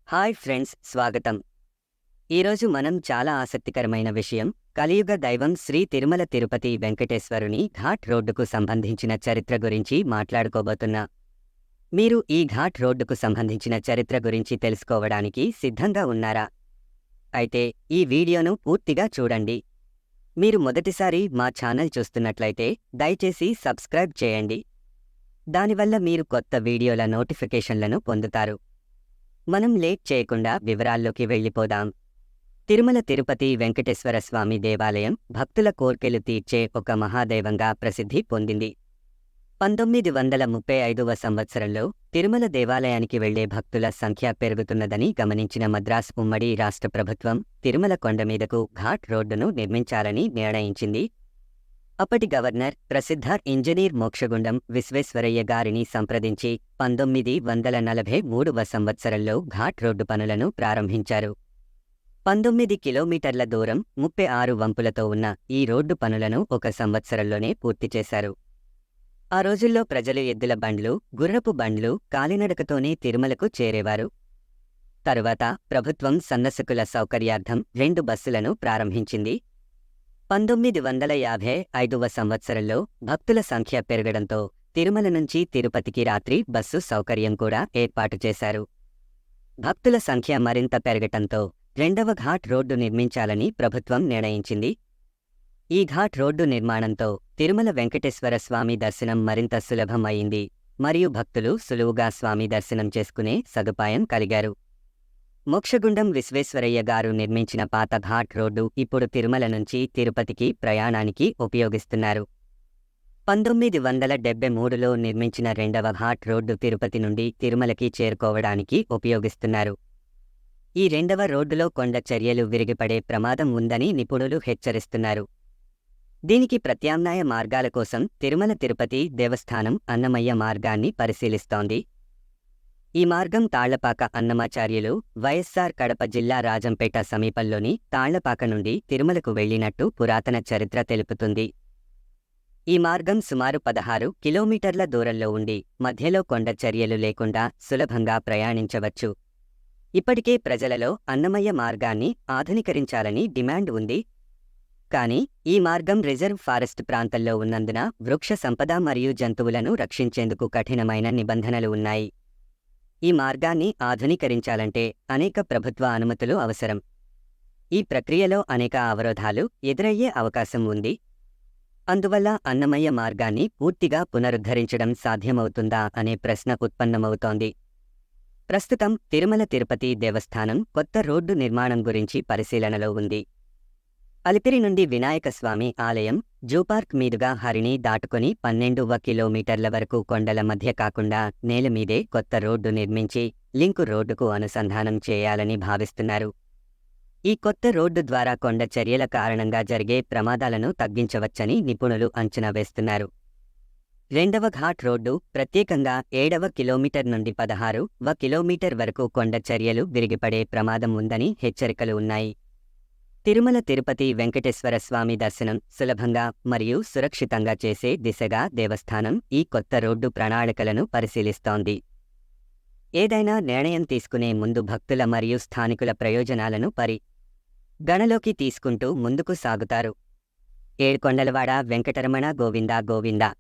Hi friends, స్వాగతం. ఈరోజు మనం చాలా ఆసక్తికరమైన విషయం, కలియుగ దైవం శ్రీ తిరుమల తిరుపతి వెంకటేశ్వరుని ఘాట్ రోడ్డుకు సంబంధించిన చరిత్ర గురించి మాట్లాడుకోబోతున్నా. మీరు ఈ ఘాట్ రోడ్డుకు సంబంధించిన చరిత్ర గురించి తెలుసుకోవడానికి సిద్ధంగా ఉన్నారా? అయితే ఈ వీడియోను పూర్తిగా చూడండి. మీరు మొదటిసారి మా ఛానల్ చూస్తున్నట్లయితే దయచేసి సబ్స్క్రైబ్ చేయండి. దానివల్ల మీరు కొత్త వీడియోల నోటిఫికేషన్లను పొందుతారు. మనం లేట్ చేయకుండా వివరాల్లోకి వెళ్ళిపోదాం. తిరుమల తిరుపతి వెంకటేశ్వర స్వామి దేవాలయం భక్తుల కోర్కెలు తీర్చే ఒక మహాదైవంగా ప్రసిద్ధి పొందింది. 1935వ సంవత్సరంలో తిరుమల దేవాలయానికి వెళ్లే భక్తుల సంఖ్య పెరుగుతున్నదని గమనించిన మద్రాస్ ఉమ్మడి రాష్ట్ర ప్రభుత్వం తిరుమల కొండమీదకు ఘాట్ రోడ్డును నిర్మించాలని నిర్ణయించింది. అప్పటి గవర్నర్ ప్రసిద్ధ ఇంజనీర్ మోక్షగుండం విశ్వేశ్వరయ్య గారిని సంప్రదించి 1943వ సంవత్సరంలో ఘాట్ రోడ్డు పనులను ప్రారంభించారు. 19 కిలోమీటర్ల దూరం 36 వంపులతో ఉన్న ఈ రోడ్డు పనులను ఒక సంవత్సరంలోనే పూర్తి చేశారు. ఆ రోజుల్లో ప్రజలు ఎద్దుల బండ్లు, గుర్రపు బండ్లు, కాలినడకతోనే తిరుమలకు చేరేవారు. తరువాత ప్రభుత్వం సన్నసకుల సౌకర్యార్థం 2 బస్సులను ప్రారంభించింది. 1955వ సంవత్సరంలో భక్తుల సంఖ్య పెరగడంతో తిరుమల నుంచి తిరుపతికి రాత్రి బస్సు సౌకర్యం కూడా ఏర్పాటు చేశారు. భక్తుల సంఖ్య మరింత పెరగటంతో రెండవ ఘాట్ రోడ్డు నిర్మించాలని ప్రభుత్వం నిర్ణయించింది. ఈ ఘాట్ రోడ్డు నిర్మాణంతో తిరుమల వెంకటేశ్వర స్వామి దర్శనం మరింత సులభం అయింది మరియు భక్తులు సులువుగా స్వామి దర్శనం చేసుకునే సదుపాయం కలిగారు. మోక్షగుండం విశ్వేశ్వరయ్య గారు నిర్మించిన పాత ఘాట్ రోడ్డు ఇప్పుడు తిరుమల నుంచి తిరుపతికి ప్రయాణానికి ఉపయోగిస్తున్నారు. 1973లో నిర్మించిన రెండవ ఘాట్ రోడ్డు తిరుపతి నుండి తిరుమలకి చేరుకోవడానికి ఉపయోగిస్తున్నారు. ఈ రెండవ రోడ్డులో కొండ చర్యలు విరిగిపడే ప్రమాదం ఉందని నిపుణులు హెచ్చరిస్తున్నారు. దీనికి ప్రత్యామ్నాయ మార్గాల కోసం తిరుమల తిరుపతి దేవస్థానం అన్నమయ్య మార్గాన్ని పరిశీలిస్తోంది. ఈ మార్గం తాళ్లపాక అన్నమాచార్యులు వైఎస్సార్ కడప జిల్లా రాజంపేట సమీపంలోని తాళ్లపాక నుండి తిరుమలకు వెళ్లినట్టు పురాతన చరిత్ర తెలుపుతుంది. ఈ మార్గం సుమారు 16 కిలోమీటర్ల దూరంలో ఉండి మధ్యలో కొండ చర్యలు లేకుండా సులభంగా ప్రయాణించవచ్చు. ఇప్పటికే ప్రజలలో అన్నమయ్య మార్గాన్ని ఆధునీకరించాలని డిమాండ్ ఉంది. కానీ ఈ మార్గం రిజర్వ్ ఫారెస్ట్ ప్రాంతంలో ఉన్నందున వృక్ష సంపద మరియు జంతువులను రక్షించేందుకు కఠినమైన నిబంధనలు ఉన్నాయి. ఈ మార్గాన్ని ఆధునీకరించాలంటే అనేక ప్రభుత్వ అనుమతులు అవసరం. ఈ ప్రక్రియలో అనేక అవరోధాలు ఎదురయ్యే అవకాశం ఉంది. అందువల్ల అన్నమయ్య మార్గాన్ని పూర్తిగా పునరుద్ధరించడం సాధ్యమవుతుందా అనే ప్రశ్న ఉత్పన్నమవుతోంది. ప్రస్తుతం తిరుమల తిరుపతి దేవస్థానం కొత్త రోడ్డు నిర్మాణం గురించి పరిశీలనలో ఉంది. అలిపిరి నుండి వినాయకస్వామి ఆలయం జూపార్క్ మీదుగా హరిణి దాటుకుని 12వ కిలోమీటర్ల వరకు కొండల మధ్య కాకుండా నేలమీదే కొత్త రోడ్డు నిర్మించి లింకు రోడ్డుకు అనుసంధానం చేయాలని భావిస్తున్నారు. ఈ కొత్త రోడ్డు ద్వారా కొండ చర్యల కారణంగా జరిగే ప్రమాదాలను తగ్గించవచ్చని నిపుణులు అంచనా వేస్తున్నారు. రెండవ ఘాట్ రోడ్డు ప్రత్యేకంగా 7వ కిలోమీటర్ నుండి 16వ కిలోమీటర్ వరకు కొండ చర్యలు విరిగిపడే ప్రమాదం ఉందని హెచ్చరికలు ఉన్నాయి. తిరుమల తిరుపతి వెంకటేశ్వర స్వామి దర్శనం సులభంగా మరియు సురక్షితంగా చేసే దిశగా దేవస్థానం ఈ కొత్త రోడ్డు ప్రణాళికలను పరిశీలిస్తోంది. ఏదైనా నిర్ణయం తీసుకునే ముందు భక్తుల మరియు స్థానికుల ప్రయోజనాలను గణలోకి తీసుకుంటూ ముందుకు సాగుతారు. ఏడుకొండలవాడ వెంకటరమణ గోవిందా గోవిందా.